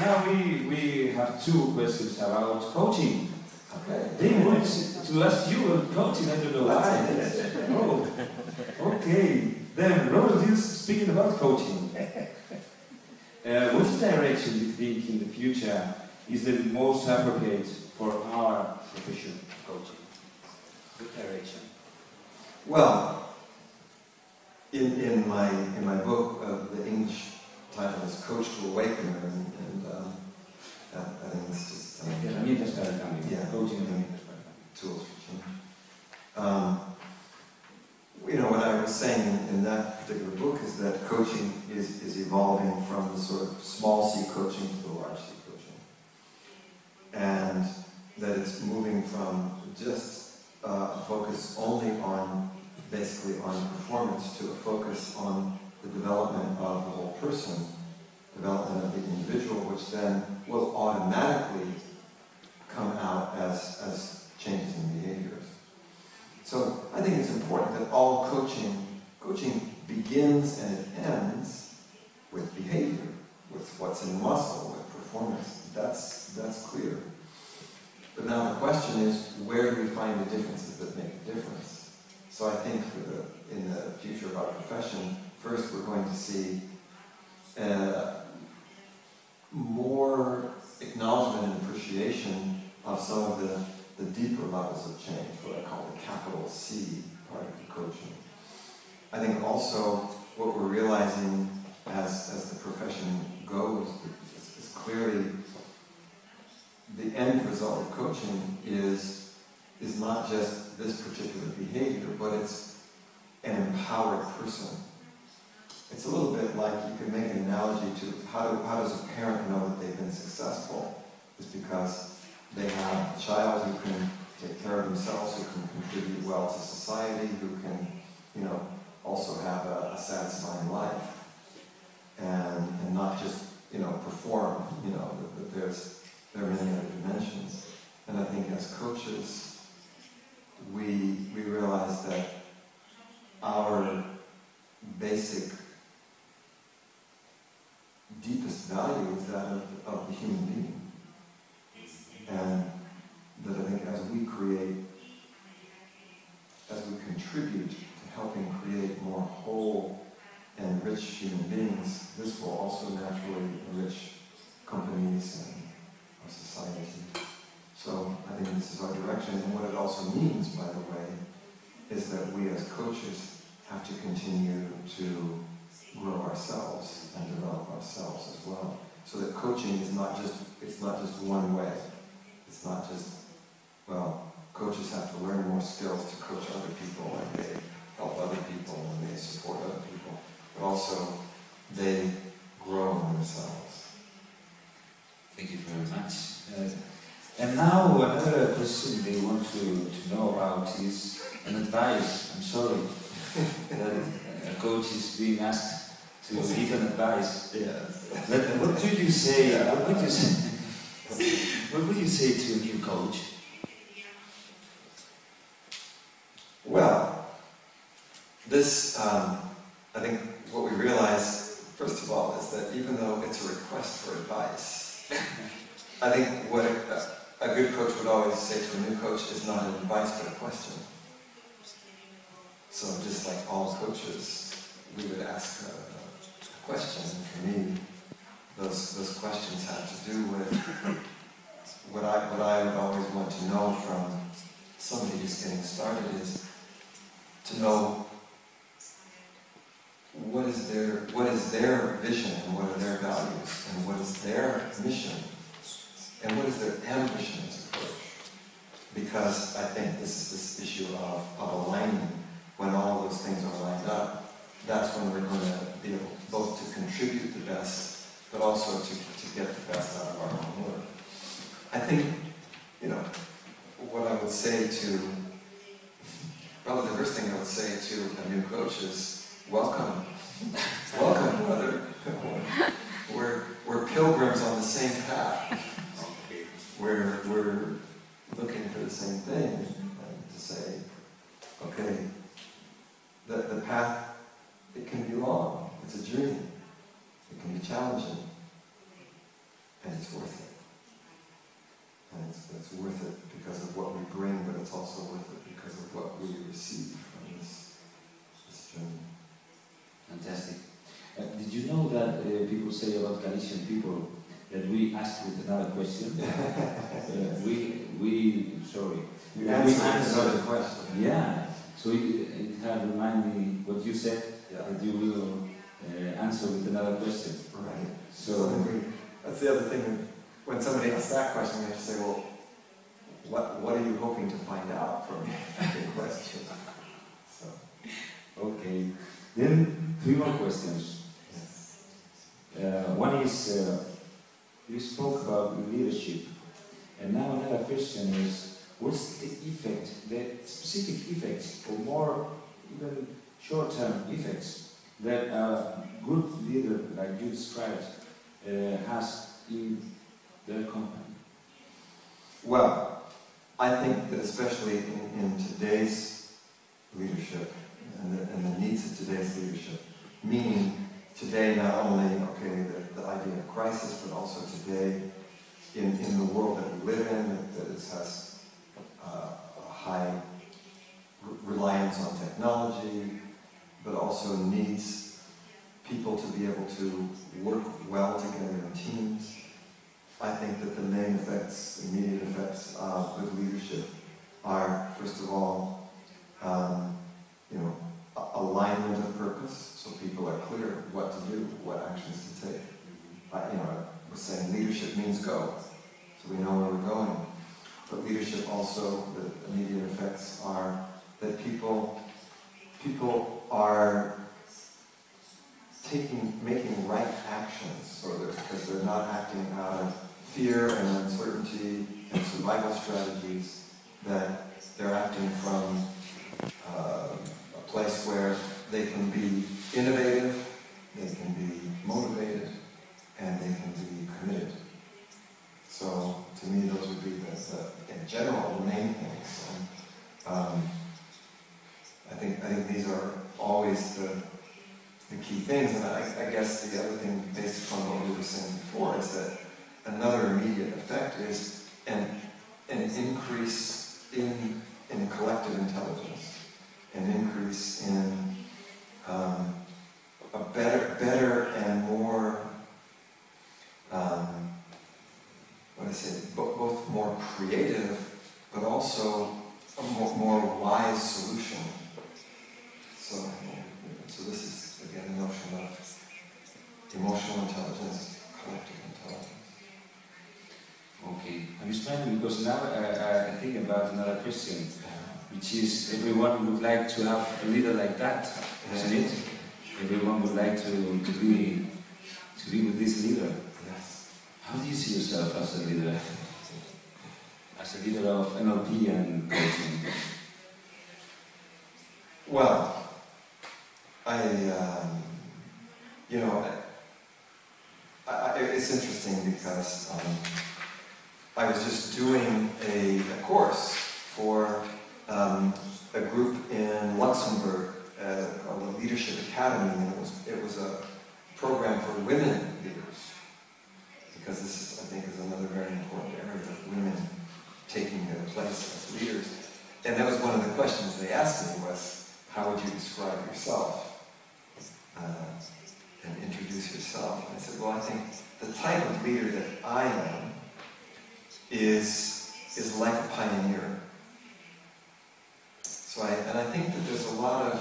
now we have two questions about coaching. Okay. They want to ask you about coaching, I don't know why. Oh, okay. Then, Robert Dilts speaking about coaching. Which direction do you think in the future is the most appropriate for our profession, coaching? What direction? Well, in my book, the English title is Coach to Awaken, and I think it's just herramientas para el cambio. Yeah, Coaching herramientas para el cambio. tools for change. You know, what I was saying in that particular book is that coaching is evolving from the sort of small C coaching to the large C coaching, and that it's moving from just a focus only on basically on performance to a focus on the development of the whole person, development of the individual, which then will automatically come out as changes in behaviors. So I think it's important that all coaching begins and it ends with behavior, with what's in the muscle, with performance. That's clear. But now the question is, where do we find the differences that make a difference? So I think in the future of our profession, first we're going to see more acknowledgement and appreciation of some of the deeper levels of change, what I call the capital C part of the coaching. I think also what we're realizing as the profession goes is clearly the end result of coaching is not just this particular behavior, but it's an empowered person. It's a little bit like, you can make an analogy to how does a parent know that they've been successful? It's because they have a child who can take care of themselves, who can contribute well to society, who can, also have a satisfying life, and not just, perform. There are many other dimensions. And I think as coaches, we realize that our basic, deepest value is that of the human being. And that I think as we contribute to helping create more whole and rich human beings, this will also naturally enrich companies and our society. So I think this is our direction, and what it also means, by the way, is that we as coaches have to continue to grow ourselves and develop ourselves as well. So that coaching is not just one way. It's not just, coaches have to learn more skills to coach other people, and they help other people and they support other people, but also they grow in themselves. Thank you very much. And now another question they want to know about is an advice. I'm sorry that a coach is being asked to give an advice. Yes. But what would you say? What would you say to a new coach? Well, this, I think what we realize, first of all, is that even though it's a request for advice, I think what a good coach would always say to a new coach is not an advice but a question. So just like all coaches, we would ask a question. And for me, those questions have to do with what I would always want to know from somebody just getting started is to know what is their vision and what are their values and what is their mission and what is their ambition as a coach. Because I think this is this issue of alignment. When all of those things are lined up, that's when we're going to be able both to contribute the best, but also to get the best out of our own work. I think, what I would say probably the first thing I would say to a new coach is, welcome. Welcome, brother. We're pilgrims on the same path. We're looking for the same thing, and to say, okay, the path, it can be long. It's a journey. It can be challenging. And it's worth it. And it's worth it because of what we bring, but it's also worth it because of what we receive from this journey. Fantastic. Did you know that people say about Galician people that we ask with another question? You answer another question. Yeah. So it had reminded me what you said, that you will answer with another question. Right. So that's the other thing. When somebody asks that question, we have to say, well, what are you hoping to find out from your question? So. Okay. Then 3 more questions. Yes. One is, you spoke about leadership, and now another question is, what's the effect, the specific effects, or more even short-term effects that a good leader, like you described, has in their company? Well, I think that especially in today's leadership and the needs of today's leadership, meaning today not only the idea of crisis, but also today in the world that we live in that has a high reliance on technology, but also needs people to be able to work well together in teams. I think that the main effects, immediate effects of good leadership are, first of all, alignment of purpose, so people are clear what to do, what actions to take. We're saying leadership means go, so we know where we're going. But leadership also, the immediate effects are that people are making right actions, because they're not acting out of fear and uncertainty and survival strategies, that they're acting from a place where they can be innovative, they can be motivated, and they can be committed. So, to me, those would be in general, the main things. And, I think these are always the key things, and I guess the other thing, based upon what we were saying before, is that another immediate effect is an increase in collective intelligence, an increase in a better and more, both more creative, but also a more wise solution. So this is, again, the notion of emotional intelligence, collective intelligence. Okay, I'm smiling because now I think about another question, which is everyone would like to have a leader like that, isn't it? Everyone would like to be with this leader. Yes. How do you see yourself as a leader? As a leader of NLP and coaching? Well, it's interesting because I was just doing a course for a group in Luxembourg called the Leadership Academy, and it was a program for women leaders, because this, I think, is another very important area of women taking their place as leaders. And that was one of the questions they asked me was, how would you describe yourself? And introduce yourself. And I said, well, I think the type of leader that I am is like a pioneer. So I think that there's a lot of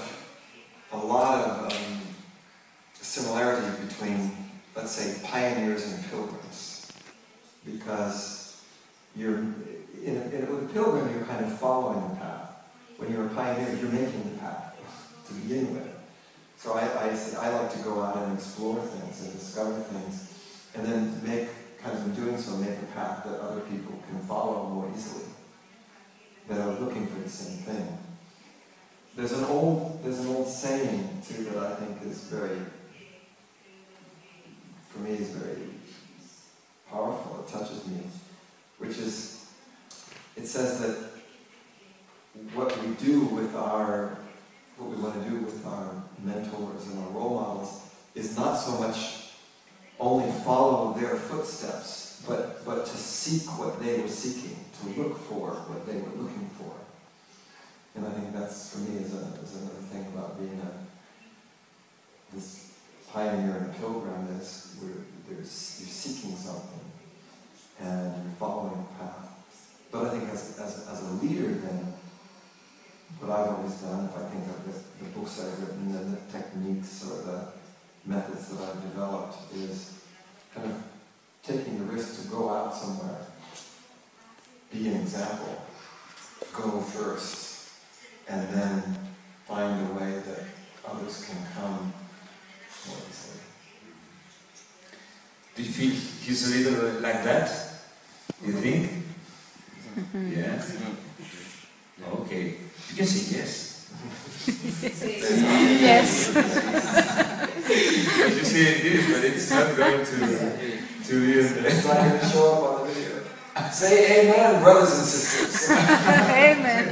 similarity between, let's say, pioneers and pilgrims, because with a pilgrim, you're kind of following the path. When you're a pioneer, you're making the path to begin with. So I like to go out and explore things and discover things, and then in doing so, make a path that other people can follow more easily, that are looking for the same thing. There's an old saying too that I think is very powerful. It touches me, which is, it says that what we want to do with our mentors and our role models is not so much only follow their footsteps, but to seek what they were seeking, to look for what they were looking for. And I think that's, for me, is another thing about being this pioneer and pilgrim, is you're seeking something and you're following a path. But I think as a leader, then, what I've always done, if I think of the books I've written and the techniques or the methods that I've developed, is kind of taking the risk to go out somewhere, be an example, go first, and then find a way that others can come. What do you say? Do you feel he's a leader like that? You think? Yeah? Okay. You can say yes. Yes. You say it is, but it's not going to the end. It's not going to show up on the video. Say amen, brothers and sisters. Amen.